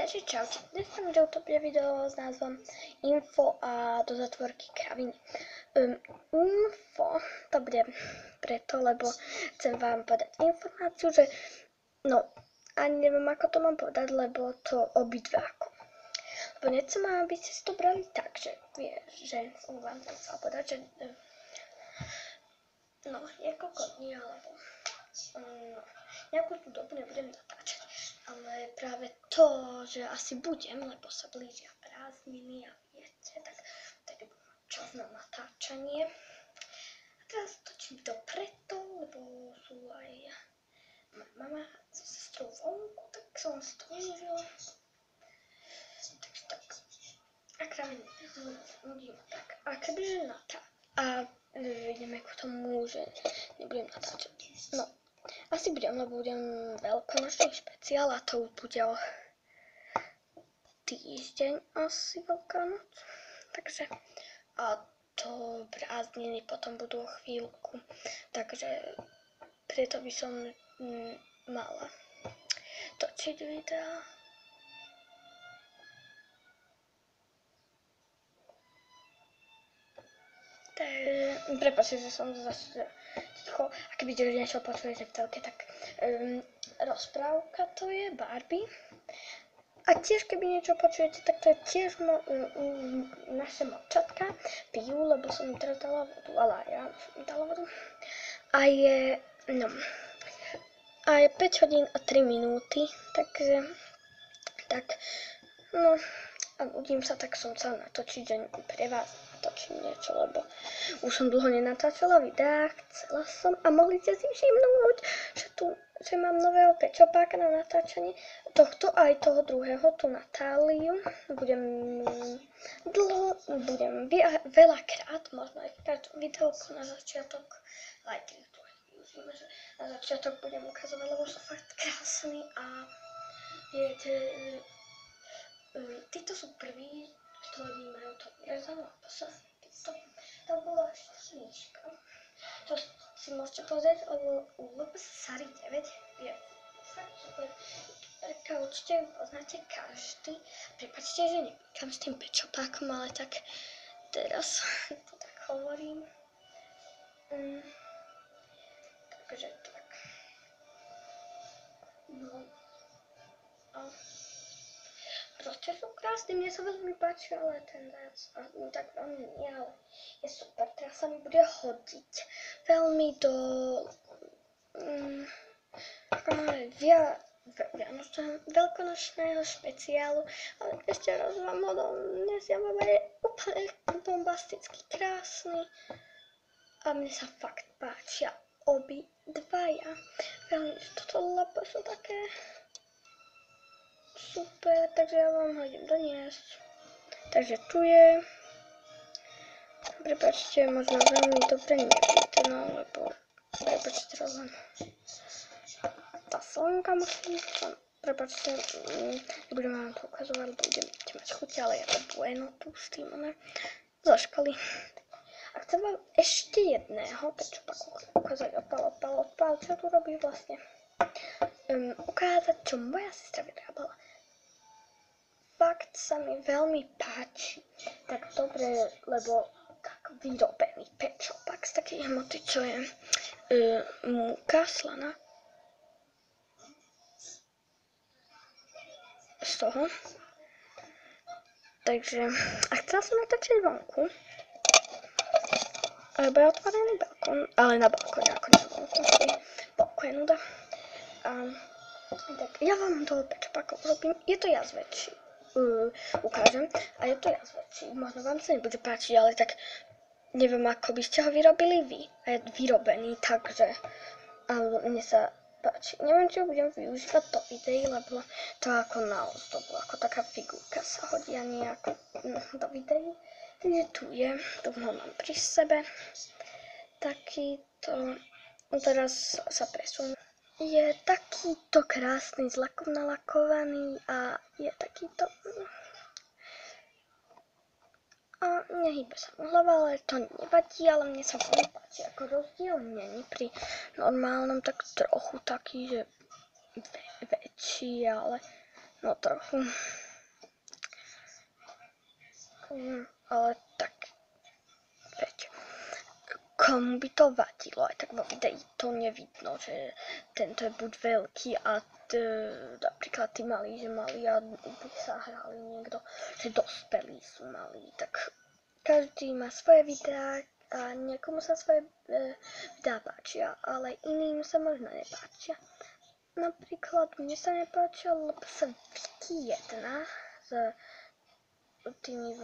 Takže čaute, dnes tam to bude video s názvom Info a do zatvorky kraviny. Info to bude preto, lebo chcem vám povedať informáciu, že ani neviem ako to mám povedať, lebo to obidve ako. Lebo nechcem, aby ste si to brali tak, že som vám to chcela povedať, že niekoľko dní alebo nejakú tú dobu nebudem natáčať. Ale práve to, že asi budem, lebo sa blížia prázdniny a viete, tak budem mať čas na natáčanie. A teraz točím to preto, lebo sú aj mama so sestrou vonku, tak som si to nemýlila. Takže tak. A kraviny nudím tak. A kebyže ideme k tomu, že nebudem natáčať. Asi budem, lebo budem veľkonočný špeciál a to bude o týždeň asi Veľká noc. Takže a to prázdniny potom budú o chvíľku. Takže preto by som mala točiť videa. Prepáčte, že som zase ticho. Ak vidíte, že niečo počujete v telke, tak rozprávka to je Barbie. A tiež keby niečo počujete, tak to je tiež naše močatka pijú, lebo som im teraz dala vodu, ale aj ja som im dala vodu. A je 5 hodín a 3 minúty, takže a nudím sa, tak som chcela natočiť, že pre vás natočím niečo, lebo už som dlho nenatáčala videá, chcela som a mohli ste si všimnúť, že mám nového pečopáka na natáčanie tohto aj toho druhého, tú Natáliu. Budem veľakrát, možno aj v každom videoku na začiatok, aj týchto využijeme, že na začiatok budem ukazovať, lebo sú fakt krásny a viete, títo sú prví, ktorí majú to vyrezané a to bola štíška. To si môžete pozrieť, lebo Sari 9 je fakt super. Určite poznáte každý. Prepáčte, že nepíkam s tým pečopákom, ale tak teraz to tak hovorím. Takže tak. Proste sú krásne, mne sa veľmi páči, ale ten viac, tak veľmi nie, ale je super. Teraz sa mi bude hodiť veľmi do veľkonočného špeciálu, ale ešte raz vám ho donesiem, lebo je úplne bombasticky krásny a mne sa fakt páčia obidvaja. Veľmi, toto lapo sú také super, takže ja vám ho idem doniesť. Takže tu je. Prepáčte, možno veľmi dobre nevidíte, lebo prepáčte teraz len tá slnka musí. Prepáčte, nebudem vám to ukazovať, lebo budete mať chuť, ale je to bueno tu s tým, zo školy. A chcem vám ešte jedného pečopaku ukázať, opal, čo tu robí vlastne. Ukázať, čo moja sestra vyrábala. Fakt sa mi veľmi páči. Tak dobre, lebo tak vyrobený pečopak z takej hmoty, čo je múka slaná. Z toho. Takže, a chcela som natáčať vonku. Lebo je otvorený balkón, ale na balkóne, ako na vonku je nuda. Tak ja vám toho pečopaka urobím, je to jazd väčší. Ukážem a je to jazd väčší. Možno vám sa nebude páčiť, ale tak neviem, ako by ste ho vyrobili vy. A je vyrobený, takže mne sa páči. Neviem, či ho budem využívať do videí, lebo to ako na ozdobu, ako taká figurka sa hodí a nie ako do videí. Takže tu ho mám pri sebe. Takýto, teraz sa presunú. Je takýto krásny, z lakom nalakovaný a je takýto. A nehýbe sa mu hlava, ale to nevadí, ale mne sa veľmi páči, ako rozdiel není pri normálnom, tak trochu taký, že väčší, ale trochu. Ale tak, viete, komu by to vadilo, aj tak vo videi to nevidno, že tento je buď veľký a napríklad tí malí, že mali a buď sa hrali niekto, že dospelí sú malí, tak každý má svoje videá a niekomu sa svoje videá páčia, ale iným sa možno nepáčia. Napríklad mne sa nepáčia, lebo sa Viki jedna s tými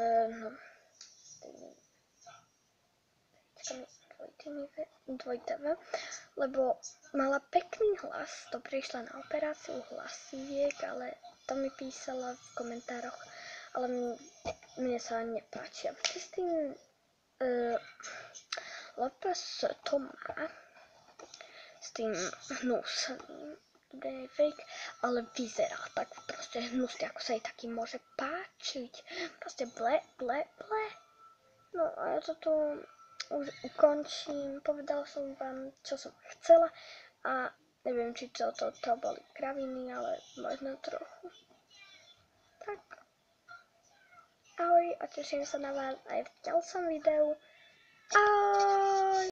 dvojité V, lebo mala pekný hlas, to prišla na operáciu hlasiviek, ale to mi písala v komentároch, ale mne sa nepáčia. Kristín Lopez to má s tým hnusným fake, ale vyzerá tak proste hnusne, ako sa jej taký môže páčiť. Proste ble. No a ja to tu už ukončím. Povedala som vám, čo som chcela a neviem, či to boli kraviny, ale možno trochu. Tak. Ahoj a teším sa na vás aj v ďalšom videu. Ahoj!